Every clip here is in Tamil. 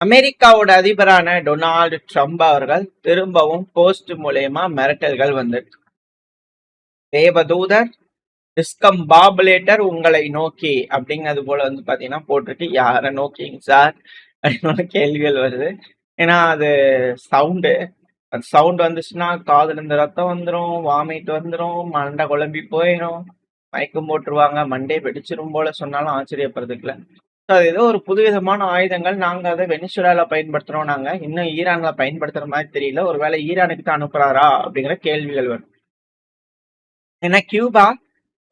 அமெரிக்காவோட அதிபரான டொனால்டு ட்ரம்ப் அவர்கள் திரும்பவும் போஸ்ட் மூலயமா மிரட்டல்கள் வந்துட்டு தேவதூதர் டிஸ்கம்பாபுலேட்டர் உங்களை நோக்கி அப்படிங்கிறது போல வந்து பாத்தீங்கன்னா போட்டிருக்கு. யாரை நோக்கிங்க சார் அப்படின்னு கேள்விகள் வருது. ஏன்னா அது சவுண்டு அந்த சவுண்ட் வந்துச்சுன்னா காதுல இருந்து ரத்தம் வந்துடும், வாமிட் வந்துடும், மண்டை குழம்பி போயிடும், மயக்கம் போட்டுருவாங்க, மண்டே வெடிச்சிரும் போல சொன்னாலும் ஆச்சரியப்படுறதுக்குல. அது ஏதோ ஒரு புதுவிதமான ஆயுதங்கள். நாங்க அதை வெனிசுலால பயன்படுத்துறோம். நாங்க இன்னும் ஈரான்ல பயன்படுத்துற மாதிரி தெரியல. ஒருவேளை ஈரானுக்கு தான் அனுப்புறாரா அப்படிங்கிற கேள்விகள் வரும். ஏன்னா கியூபா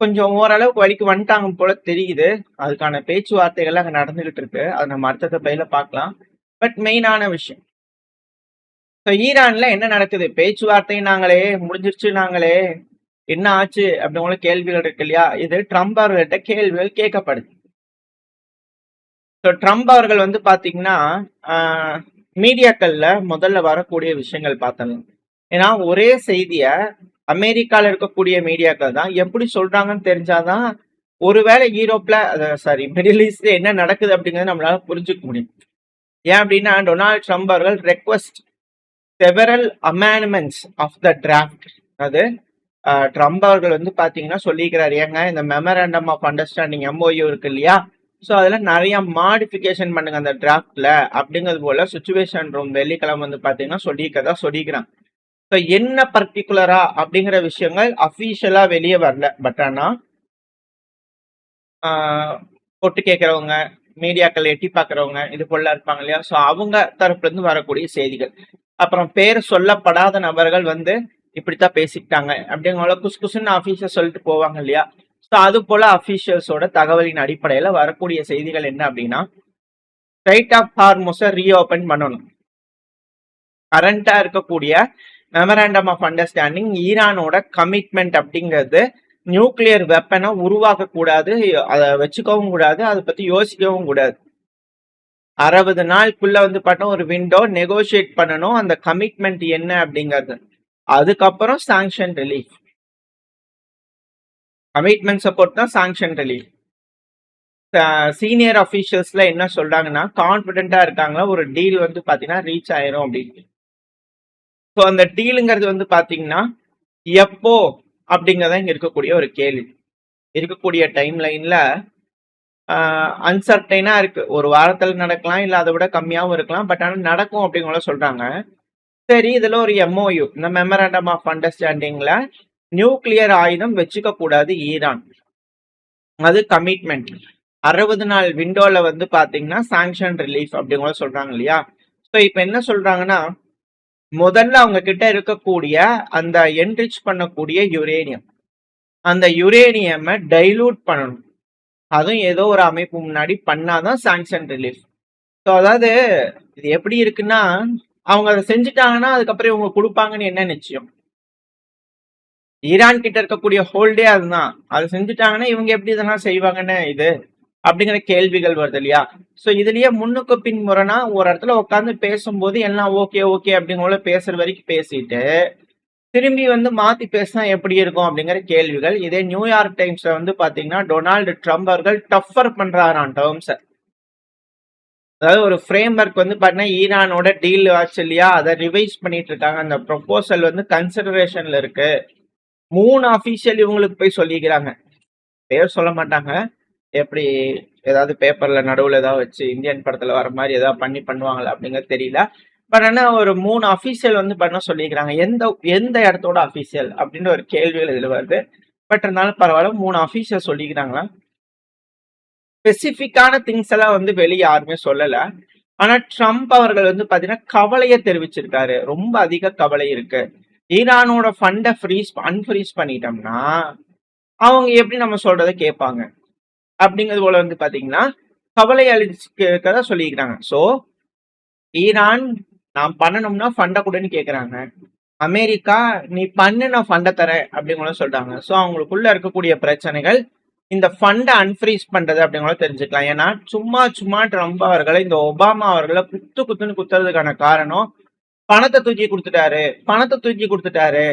கொஞ்சம் ஓரளவுக்கு வழிக்கு வந்துட்டாங்க போல தெரியுது. அதுக்கான பேச்சுவார்த்தைகள் அங்க நடந்துகிட்டு இருக்கு. அதை நம்ம அடுத்த பயில பார்க்கலாம். பட் மெயினான விஷயம் ஈரான்ல என்ன நடக்குது? பேச்சுவார்த்தை நாங்களே முடிஞ்சிருச்சு, நாங்களே என்ன ஆச்சு அப்படிங்கிற கேள்விகள் இருக்கு இல்லையா? இது ட்ரம்ப் அவர்கள்ட்ட கேள்விகள் கேட்கப்படுது. ட்ரம்ப் அவர்கள் வந்து பாத்தீங்கன்னா மீடியாக்கள்ல முதல்ல வரக்கூடிய விஷயங்கள் பார்த்தலாம். ஏன்னா ஒரே செய்திய அமெரிக்கால இருக்கக்கூடிய மீடியாக்கள் தான் எப்படி சொல்றாங்கன்னு தெரிஞ்சாதான் ஒருவேளை யூரோப்ல சாரி மிடில் ஈஸ்ட்ல என்ன நடக்குது அப்படிங்கறத நம்மளால புரிஞ்சுக்க முடியும். ஏன் அப்படின்னா டொனால்ட் ட்ரம்ப் அவர்கள் request several amendments of the draft. அது ட்ரம்ப் அவர்கள் வந்து பாத்தீங்கன்னா சொல்லிக்கிறாரு, ஏங்க இந்த மெமரண்டம் ஆஃப் அண்டர்ஸ்டாண்டிங் MOU இருக்கு இல்லையா, ஸோ அதில் நிறைய மாடிஃபிகேஷன் பண்ணுங்க அந்த டிராஃப்ட்ல அப்படிங்கிறது போல சுச்சுவேஷன் ரூம் வெள்ளிக்கிழமை வந்து பார்த்தீங்கன்னா சொல்லிக்கிறாங்க. ஸோ என்ன பர்டிகுலரா அப்படிங்கிற விஷயங்கள் அஃபீஷியலா வெளியே வரல. பட் ஆனால் ஒட்டு கேட்குறவங்க, மீடியாக்கள் எட்டி பார்க்குறவங்க இது போல இருப்பாங்க இல்லையா, ஸோ அவங்க தரப்புல இருந்து வரக்கூடிய செய்திகள். அப்புறம் பேர் சொல்லப்படாத நபர்கள் வந்து இப்படித்தான் பேசிக்கிட்டாங்க அப்படிங்கிற குசு குசுன்னு அஃபீஷியல் சொல்லிட்டு போவாங்க இல்லையா. ஸோ அது போல அஃபீஷியல்ஸோட தகவலின் அடிப்படையில் வரக்கூடிய செய்திகள் என்ன அப்படின்னா, ஸ்ட்ரைட் ஆஃப் ஹார்முஸை ரீஓபன் பண்ணணும். கரண்டா இருக்கக்கூடிய மெமரண்டம் ஆஃப் அண்டர்ஸ்டாண்டிங் ஈரானோட கமிட்மெண்ட் அப்படிங்கிறது நியூக்ளியர் வெப்பனை உருவாக்க கூடாது, அதை வச்சுக்கவும் கூடாது, அதை பத்தி யோசிக்கவும் கூடாது. 60 நாளுக்குள்ள வந்து பார்த்தா ஒரு விண்டோ நெகோசியேட் பண்ணணும் அந்த கமிட்மெண்ட் என்ன அப்படிங்கிறது. அதுக்கப்புறம் சாங்ஷன் ரிலீஃப். கமிட்மெண்ட் சப்போர்ட் தான் சாங்ஷன் ரிலீஃப். சீனியர் அஃபீஷியல்ஸ்ல என்ன சொல்றாங்கன்னா கான்பிடென்டா இருக்காங்களா ஒரு டீல் வந்து பாத்தீங்கன்னா ரீச் ஆயிரும் அப்படின்னு. ஸோ அந்த டீலுங்கிறது வந்து பாத்தீங்கன்னா எப்போ அப்படிங்கிறத இங்க இருக்கக்கூடிய ஒரு கேள்வி. இருக்கக்கூடிய டைம் லைன்ல அன்சர்டைனா இருக்கு. ஒரு வாரத்துல நடக்கலாம், இல்ல அதை விட கம்மியாவும் இருக்கலாம். பட் ஆனால் நடக்கும் அப்படிங்கிற சொல்றாங்க. சரி, இதுல ஒரு MOU, இந்த மெமரண்டம் ஆஃப் அண்டர்ஸ்டாண்டிங்ல நியூக்ளியர் ஆயுதம் வச்சுக்க கூடாது ஈரான், அது கமிட்மெண்ட். 60 நாள் விண்டோல வந்து பாத்தீங்கன்னா சாங்ஷன் ரிலீஃப் அப்படிங்கிற சொல்றாங்க இல்லையா. ஸோ இப்ப என்ன சொல்றாங்கன்னா, முதல்ல அவங்க கிட்ட இருக்கக்கூடிய அந்த என்ரிச் பண்ணக்கூடிய யுரேனியம், அந்த யுரேனியம் டைலூட் பண்ணணும். அதுவும் ஏதோ ஒரு அமைப்பு முன்னாடி பண்ணாதான் சாங்ஷன் ரிலீஃப். ஸோ அதாவது இது எப்படி இருக்குன்னா, அவங்க அதை செஞ்சுட்டாங்கன்னா அதுக்கப்புறம் இவங்க கொடுப்பாங்கன்னு என்ன நிச்சயம்? ஈரான் கிட்ட இருக்கக்கூடிய ஹோல்டே அதுதான். அதை செஞ்சுட்டாங்கன்னா இவங்க எப்படி இதெல்லாம் செய்வாங்கன்னு இது அப்படிங்கிற கேள்விகள் வருது இல்லையா. ஸோ இதுலயே முன்னுக்கு பின் முறைனா ஒரு இடத்துல உட்காந்து பேசும்போது எல்லாம் ஓகே ஓகே அப்படிங்கிற பேசுற வரைக்கும் பேசிட்டு திரும்பி வந்து மாத்தி பேசினா எப்படி இருக்கும் அப்படிங்கிற கேள்விகள். இதே நியூயார்க் டைம்ஸ்ல வந்து பாத்தீங்கன்னா டொனால்டு ட்ரம்ப் அவர்கள் டஃபர் பண்றாராம் டேர்ம்ஸை. அதாவது ஒரு ஃப்ரேம் ஒர்க் வந்து பாத்தீங்கன்னா ஈரானோட டீல் ஆச்சு இல்லையா, அதை ரிவைஸ் பண்ணிட்டு இருக்காங்க. அந்த ப்ரொபோசல் வந்து கன்சிடரேஷன்ல இருக்கு. 3 அஃபீஷியல் இவங்களுக்கு போய் சொல்லிக்கிறாங்க. பேர் சொல்ல மாட்டாங்க. எப்படி ஏதாவது பேப்பர்ல நடுவுல ஏதாவது வச்சு இந்தியன் படத்துல வர மாதிரி ஏதாவது பண்ணுவாங்களா அப்படிங்கிறது தெரியல. பட் ஆனா ஒரு 3 அஃபீஷியல் வந்து பண்ண சொல்லிக்கிறாங்க. எந்த இடத்தோட அஃபீஷியல் அப்படின்னு ஒரு கேள்விகள் இதுல வருது. பட் இருந்தாலும் பரவாயில்ல, 3 அஃபீஷியல் சொல்லிக்கிறாங்களா. ஸ்பெசிபிக்கான திங்ஸ் எல்லாம் வந்து வெளியே யாருமே சொல்லல. ஆனா ட்ரம்ப் அவர்கள் வந்து பாத்தீங்கன்னா கவலையை தெரிவிச்சிருக்காரு. ரொம்ப அதிக கவலை இருக்கு. ஈரானோட ஃபண்டை அன்ஃப்ரீஸ் பண்ணிட்டோம்னா அவங்க எப்படி நம்ம சொல்றதை கேட்பாங்க அப்படிங்கிறது போல வந்து பாத்தீங்கன்னா கவலை அளிச்சுக்கிறத சொல்லிக்கிறாங்க. ஸோ ஈரான் நான் பண்ணணும்னா ஃபண்டை கூடன்னு கேட்குறாங்க. அமெரிக்கா நீ பண்ணு நான் ஃபண்டை தரேன் அப்படிங்கிற சொல்றாங்க. ஸோ அவங்களுக்குள்ள இருக்கக்கூடிய பிரச்சனைகள் இந்த ஃபண்டை அன்ஃப்ரீஸ் பண்றது அப்படிங்கிற தெரிஞ்சுக்கலாம். ஏன்னா சும்மா ட்ரம்ப் அவர்களை இந்த ஒபாமா அவர்களை குத்துன்னு குத்துறதுக்கான காரணம் பணத்தை தூக்கி கொடுத்துட்டாரு.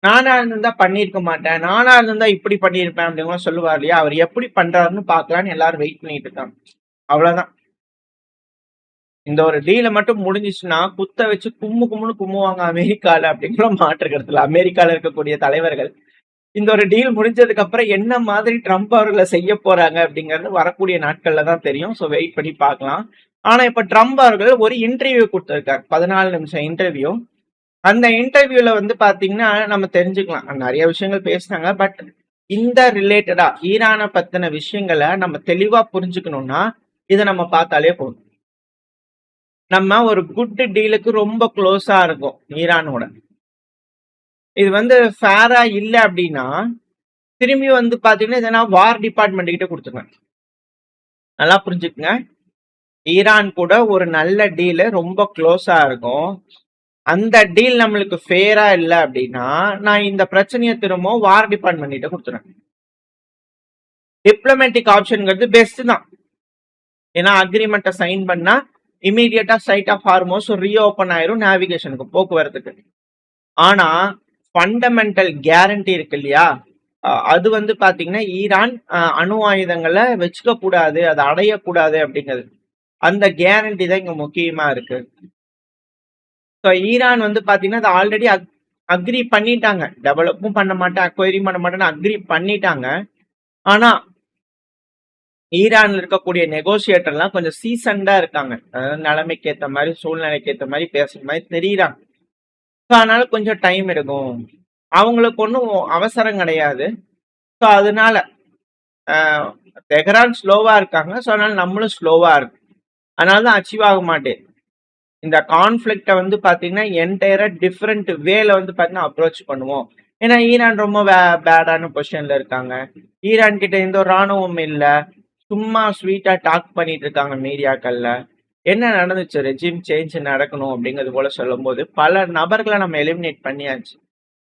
நானா இருந்தா பண்ணிருக்க மாட்டேன், நானா இருந்தா இப்படி பண்ணிருப்பேன் அப்படிங்கிற சொல்லுவார் இல்லையா. அவர் எப்படி பண்றாருன்னு பாக்கலான்னு எல்லாரும் வெயிட் பண்ணிட்டு இருக்காங்க. அவ்வளவுதான். இந்த ஒரு டீல மட்டும் முடிஞ்சிச்சுன்னா குத்த வச்சு கும்முன்னு கும்முவாங்க அமெரிக்கால அப்படிங்கிற மாற்று கருத்துல அமெரிக்கால இருக்கக்கூடிய தலைவர்கள். இந்த ஒரு டீல் முடிஞ்சதுக்கு அப்புறம் என்ன மாதிரி ட்ரம்ப் அவர்களை செய்ய போறாங்க அப்படிங்கிறது வரக்கூடிய நாட்கள்ல தான் தெரியும். ஸோ வெயிட் பண்ணி பார்க்கலாம். ஆனா இப்ப ட்ரம்ப் அவர்கள் ஒரு இன்டர்வியூ கொடுத்திருக்காரு, 14 நிமிஷம் இன்டர்வியூ. அந்த இன்டர்வியூல வந்து பாத்தீங்கன்னா நம்ம தெரிஞ்சுக்கலாம், நிறைய விஷயங்கள் பேசினாங்க. பட் இந்த ரிலேட்டடா ஈரானை பத்தின விஷயங்களை நம்ம தெளிவா புரிஞ்சுக்கணும்னா இதை நம்ம பார்த்தாலே போதும். நம்ம ஒரு குட் டீலுக்கு ரொம்ப க்ளோஸா இருக்கும் ஈரானோட. இது வந்து ஃபேரா இல்ல அப்படின்னா திரும்பி வந்து பாத்தீங்கன்னா இதை நான் வார் டிபார்ட்மெண்ட் கிட்ட கொடுத்துருவேன். நல்லா புரிஞ்சுக்குங்க, ஈரான் கூட ஒரு நல்ல டீலு ரொம்ப க்ளோஸா இருக்கும். அந்த டீல் நம்மளுக்கு ஃபேரா இல்ல அப்படின்னா நான் இந்த பிரச்சனையை திரும்ப வார் டிபார்ட்மெண்ட் கிட்ட கொடுத்துருவேன். டிப்ளமேட்டிக் ஆப்ஷன்ங்கிறது பெஸ்ட் தான். ஏன்னா அக்ரிமெண்ட்டை சைன் பண்ணா இமீடியட்டா ஸ்ட்ரைட் ஆஃப் ஹார்மோஸ் ரீஓபன் ஆயிரும் நேவிகேஷனுக்கு, போக்குவரத்துக்கு. ஆனா ஃபண்டமெண்டல் கேரண்டி இருக்கு இல்லையா, அது வந்து பாத்தீங்கன்னா ஈரான் அணு ஆயுதங்களை வச்சுக்க கூடாது, அதை அடையக்கூடாது அப்படிங்கிறது. அந்த கேரண்டி தான் இங்க முக்கியமா இருக்கு. ஸோ ஈரான் வந்து பாத்தீங்கன்னா அதை ஆல்ரெடி அக்ரி பண்ணிட்டாங்க, டெவலப்பும் பண்ண மாட்டேன் அக்வைரியும் பண்ண மாட்டேன்னு அக்ரி பண்ணிட்டாங்க. ஆனா ஈரான்ல இருக்கக்கூடிய நெகோசியேட்டர்லாம் கொஞ்சம் சீசன்டா இருக்காங்க, அதாவது நிலைமைக்கு ஏற்ற மாதிரி சூழ்நிலைக்கு ஏற்ற மாதிரி பேசுற மாதிரி தெரியுறாங்க. ஸோ அதனால கொஞ்சம் டைம் எடுக்கும், அவங்களுக்கு ஒன்றும் அவசரம் கிடையாது. ஸோ அதனால தெஹ்ரான் ஸ்லோவா இருக்காங்க. ஸோ அதனால நம்மளும் ஸ்லோவா இருக்கு, அதனால தான் அச்சீவ் ஆக மாட்டேன். இந்த கான்ஃபிளிக்டை வந்து பாத்தீங்கன்னா என்டையரா டிஃப்ரெண்ட் வேல வந்து பாத்தீங்கன்னா அப்ரோச் பண்ணுவோம். ஏன்னா ஈரான் ரொம்ப பேடான பொசிஷன்ல இருக்காங்க. ஈரான் கிட்ட எந்த ஒரு ராணுவம் இல்ல, சும்மா ஸ்வீட்டா டாக் பண்ணிட்டு இருக்காங்க மீடியாக்கள்ல. என்ன நடந்துச்சு, ரெஜிம் சேஞ்ச் நடக்கணும் அப்படிங்கிறது போல சொல்லும் போது பல நபர்களை நம்ம எலிமினேட் பண்ணியாச்சு.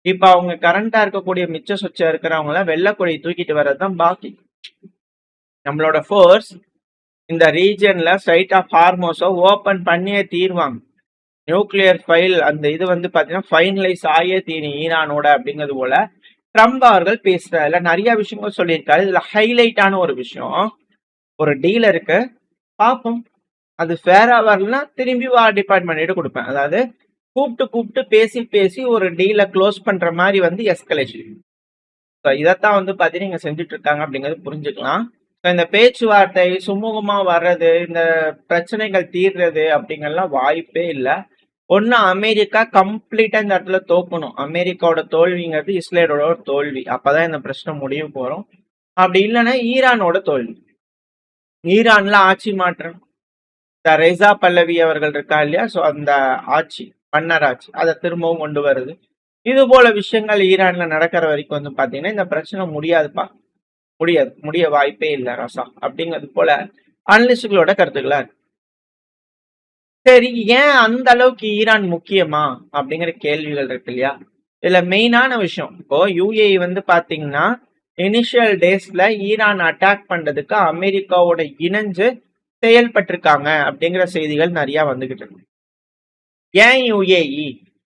இப்ப அவங்க கரண்டா இருக்கக்கூடிய மிச்ச சொச்ச இருக்கிறவங்கள வெள்ளக்கொடி தூக்கிட்டு வர்றதுதான் பாக்கி. நம்மளோட ஃபோர்ஸ் இந்த ரீஜன்ல ஸ்ட்ரைட் ஆஃப் ஹார்மோஸோ ஓபன் பண்ணியே தீர்வாங்க. நியூக்ளியர் ஃபைல் அந்த இது வந்து பாத்தீங்கன்னா ஃபைனலைஸ் ஆகியே தீரும் ஈரானோட அப்படிங்கிறது போல ட்ரம்ப் அவர்கள் பேசுறதுல நிறைய விஷயங்கள் சொல்லியிருக்காரு. இதுல ஹைலைட்டான ஒரு விஷயம், ஒரு டீலருக்கு பார்ப்போம், அது ஃபேரா வரலன்னா திரும்பி வார் டிபார்ட்மெண்ட் கொடுப்பேன். அதாவது கூப்பிட்டு பேசி பேசி ஒரு டீலை க்ளோஸ் பண்ற மாதிரி வந்து எஸ்கலேஷன். இதைத்தான் வந்து பாத்தீங்கன்னா இங்க செஞ்சுட்டு இருக்காங்க அப்படிங்கிறது புரிஞ்சுக்கலாம். இந்த பேச்சுவார்த்தை சுமூகமா வர்றது, இந்த பிரச்சனைகள் தீர்றது அப்படிங்கறதுலாம் வாய்ப்பே இல்லை. ஒன்னு அமெரிக்கா கம்ப்ளீட்டா இந்த இடத்துல தோக்கணும், அமெரிக்காவோட தோல்விங்கிறது இஸ்ரேலோட ஒரு தோல்வி, அப்பதான் இந்த பிரச்சனை முடிவு போறோம். அப்படி இல்லைன்னா ஈரானோட தோல்வி. ஈரான்ல ஆட்சி மாற்றம், ரெசா பல்லவி அவர்கள் இருக்கா இல்லையா, ஸோ அந்த ஆட்சி மன்னர் ஆட்சி அதை திரும்பவும் கொண்டு வருது. இது போல விஷயங்கள் ஈரான்ல நடக்கிற வரைக்கும் வந்து பாத்தீங்கன்னா இந்த பிரச்சனை முடியாதுப்பா, முடிய வாய்ப்பே இல்லை ரசா அப்படிங்கிறது போல அனலிஸ்டுகளோட கருத்துக்களா இருக்கு. சரி, ஏன் அந்த அளவுக்கு ஈரான் முக்கியமா அப்படிங்கிற கேள்விகள் இருக்கு இல்லையா. இதுல மெயினான விஷயம், இப்போ யுஏஇ வந்து பாத்தீங்கன்னா இனிஷியல் டேஸ்ல ஈரான் அட்டாக் பண்றதுக்கு அமெரிக்காவோட இணைஞ்சு செயல்பட்டிருக்காங்க அப்படிங்கிற செய்திகள் நிறைய வந்துகிட்டு இருக்கு. ஏன் யுஏஇ,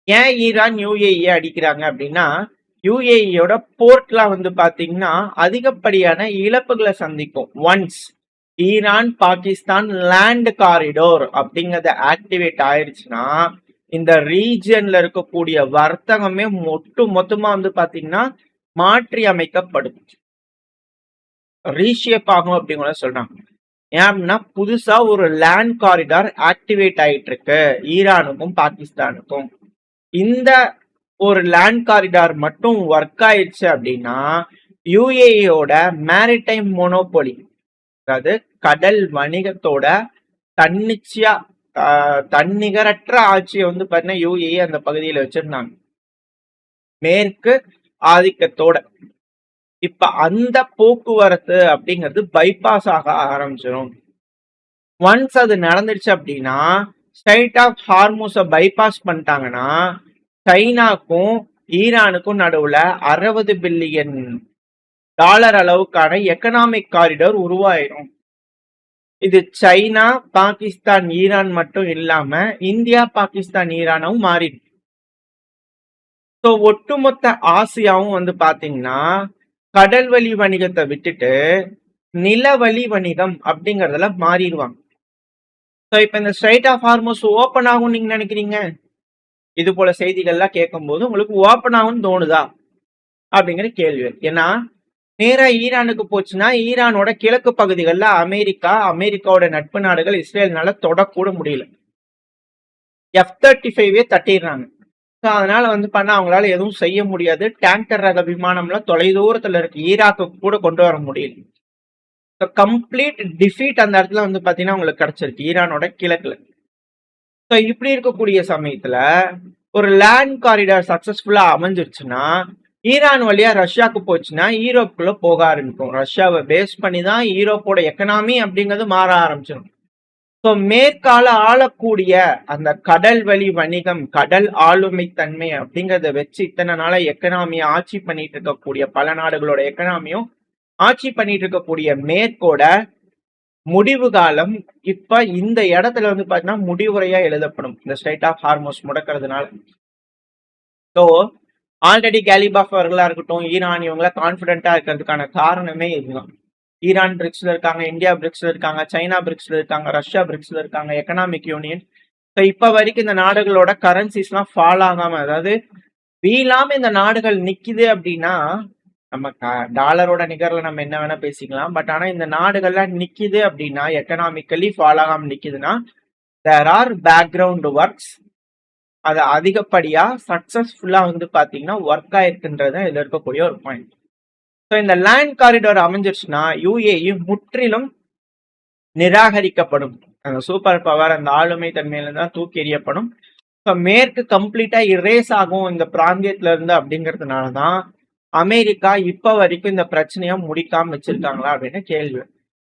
ஏன் ஈரான் யுஏஇ அடிக்கிறாங்க அப்படின்னா, யுஏஇயோட போர்ட்லாம் வந்து பாத்தீங்கன்னா அதிகப்படியான இழப்புகளை சந்திக்கும். Once Iran Pakistan land corridor அப்படிங்கறத ஆக்டிவேட் ஆயிடுச்சுன்னா இந்த ரீஜியன்ல இருக்கக்கூடிய வர்த்தகமே மொத்தமா வந்து பாத்தீங்கன்னா மாற்றி அமைக்கப்படும், ரீஷேப் ஆகும் அப்படிங்கிற சொல்றாங்க. ஏன் அப்படின்னா புதுசா ஒரு லேண்ட் காரிடார் ஆக்டிவேட் ஆயிட்டு இருக்கு ஈரானுக்கும் பாகிஸ்தானுக்கும். இந்த ஒரு லேண்ட் காரிடார் மட்டும் ஒர்க் ஆயிடுச்சு அப்படின்னா யுஏஇயோட மேரிடைம் மோனோபோலி, அதாவது கடல் வணிகத்தோட தன்னிச்சையா தன்னிகரற்ற ஆட்சியை வந்து பாத்தீங்கன்னா யுஏஇ அந்த பகுதியில வச்சிருந்தாங்க மேற்கு ஆதிக்கத்தோட. இப்ப அந்த போக்குவரத்து அப்படிங்கிறது பைபாஸ் ஆக ஆரம்பிச்சிடும். ஒன்ஸ் அது நடந்துருச்சு அப்படின்னா ஸ்ட்ரைட் ஆஃப் ஹார்மோஸை பைபாஸ் பண்ணிட்டாங்கன்னா சைனாக்கும் ஈரானுக்கும் நடுவுல $60 பில்லியன் அளவுக்கான எக்கனாமிக் காரிடோர் உருவாயிரும். இது சைனா பாகிஸ்தான் ஈரான் மட்டும் இல்லாம இந்தியா பாகிஸ்தான் ஈரானும் மாறிடும். ஸோ ஒட்டுமொத்த ஆசியாவும் வந்து பாத்தீங்கன்னா கடல் வழி வணிகத்தை விட்டுட்டு நிலவழி வணிகம் அப்படிங்கறதுல மாறிடுவாங்க. ஸோ இப்ப இந்த ஸ்ட்ரைட் ஆஃப் ஹார்மோஸ் ஓப்பன் ஆகும்னு நீங்க நினைக்கிறீங்க? இது போல செய்திகள்லாம் கேட்கும்போது உங்களுக்கு ஓப்பன் ஆகும்னு தோணுதா அப்படிங்கிற கேள்வி. ஏன்னா நேரா ஈரானுக்கு போச்சுன்னா ஈரானோட கிழக்கு பகுதிகளில் அமெரிக்காவோட நட்பு நாடுகள் இஸ்ரேல்னால தொடக்கூட முடியல. F-35 தட்டிடுறாங்க. ஸோ அதனால பண்ணா அவங்களால எதுவும் செய்ய முடியாது. டேங்கர் ரக விமானம்லாம் தொலைதூரத்துல இருக்கு, ஈராக்கு கூட கொண்டு வர முடியல. ஸோ கம்ப்ளீட் டிஃபீட் அந்த இடத்துல பாத்தீங்கன்னா உங்களுக்கு கிடைச்சிருக்கு ஈரானோட கிழக்குல. ஸோ இப்படி இருக்கக்கூடிய சமயத்துல ஒரு லேண்ட் காரிடார் சக்சஸ்ஃபுல்லா அமைஞ்சிருச்சுன்னா ஈரான் வழியா ரஷ்யாவுக்கு போச்சுன்னா யூரோப்புக்குள்ள போக ஆரம்பிக்கும். ரஷ்யாவை பேஸ் பண்ணி தான் யூரோப்போட எக்கனாமி அப்படிங்கிறது மாற ஆரம்பிச்சிடும். ஸோ மேற்கால ஆளக்கூடிய அந்த கடல் வழி வணிகம், கடல் ஆளுமை தன்மை அப்படிங்கிறத வச்சு இத்தனை நாளா எக்கனாமியை ஆட்சி பண்ணிட்டு இருக்கக்கூடிய பல நாடுகளோட எக்கனாமியும் ஆட்சி பண்ணிட்டு இருக்கக்கூடிய மேற்கோட முடிவு காலம் இப்ப இந்த இடத்துல பாத்தீங்கன்னா முடிவுரையா எழுதப்படும் இந்த ஸ்ட்ரைட் ஆஃப் ஹார்மோஸ் முடக்கிறதுனால. ஸோ ஆல்ரெடி கேலிபாஃப் அவர்களா இருக்கட்டும், ஈரான் இவங்கள கான்பிடென்டா இருக்கிறதுக்கான காரணமே இதுதான். ஈரான் பிரிக்ஸ்ல இருக்காங்க, இந்தியா பிரிக்ஸ்ல இருக்காங்க, சைனா பிரிக்ஸ்ல இருக்காங்க, ரஷ்யா பிரிக்ஸ்ல இருக்காங்க, எக்கனாமிக் யூனியன். ஸோ இப்ப வரைக்கும் இந்த நாடுகளோட கரன்சிஸ் எல்லாம் ஃபால் ஆகாம, அதாவது வீழாம இந்த நாடுகள் நிக்குது அப்படின்னா நம்ம டாலரோட நிகர்ல நம்ம என்ன வேணா பேசிக்கலாம். பட் ஆனா இந்த நாடுகள்லாம் நிக்குது அப்படின்னா எக்கனாமிக்கலி ஃபால் ஆகாம நிக்குதுன்னா தேர் ஆர் பேக்ரவுண்ட் ஒர்க்ஸ். அது அதிகப்படியா சக்சஸ்ஃபுல்லா பாத்தீங்கன்னா ஒர்க் ஆயிருக்குன்றது இதுல இருக்கக்கூடிய ஒரு பாயிண்ட். ஸோ இந்த லேண்ட் காரிடார் அமைஞ்சிருச்சுன்னா யுஏஇ முற்றிலும் நிராகரிக்கப்படும். அந்த சூப்பர் பவர், அந்த ஆளுமை தன்மையில தான் தூக்கி எறியப்படும். ஸோ மேற்கு கம்ப்ளீட்டா இரேஸ் ஆகும் இந்த பிராந்தியத்துல இருந்து அப்படிங்கிறதுனாலதான் அமெரிக்கா இப்ப வரைக்கும் இந்த பிரச்சனையை முடிக்காம வச்சிருக்காங்களா அப்படின்னு கேள்வி.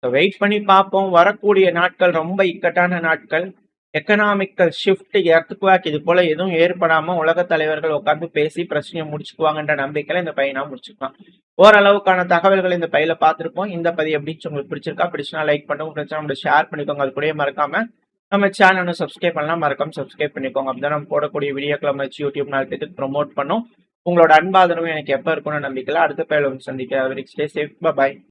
ஸோ வெயிட் பண்ணி பார்ப்போம். வரக்கூடிய நாட்கள் ரொம்ப இக்கட்டான நாட்கள். எக்கனாமிக்கல் ஷிஃப்ட், எர்த்குவேக் இது போல எதுவும் ஏற்படாம உலக தலைவர்கள் உட்காந்து பேசி பிரச்சனையை முடிச்சுக்குவாங்கன்ற நம்பிக்கையில இந்த பையனா முடிச்சுக்கலாம். ஓரளவுக்கான தகவல்கள் இந்த பையில பார்த்துருப்போம். இந்த பதிவு எப்படி உங்களுக்கு பிடிச்சிருக்கா? பிடிச்சுனா லைக் பண்ணுங்க, பிரச்சனை ஷேர் பண்ணிக்கோங்க. அது கூட மறக்காம நம்ம சேனலும் சப்ஸ்கிரைப் பண்ணலாம், மறக்காம சப்ஸ்கிரைப் பண்ணிக்கோங்க. அப்படிதான் நம்ம போடக்கூடிய வீடியோக்களை வச்சு யூடியூப் நாளைக்கு ப்ரொமோட் பண்ணும். உங்களோட அன்பாதரவும் எனக்கு எப்ப இருக்கும்னு நம்பிக்கையில அடுத்த பயில சந்திக்க. Stay safe, by.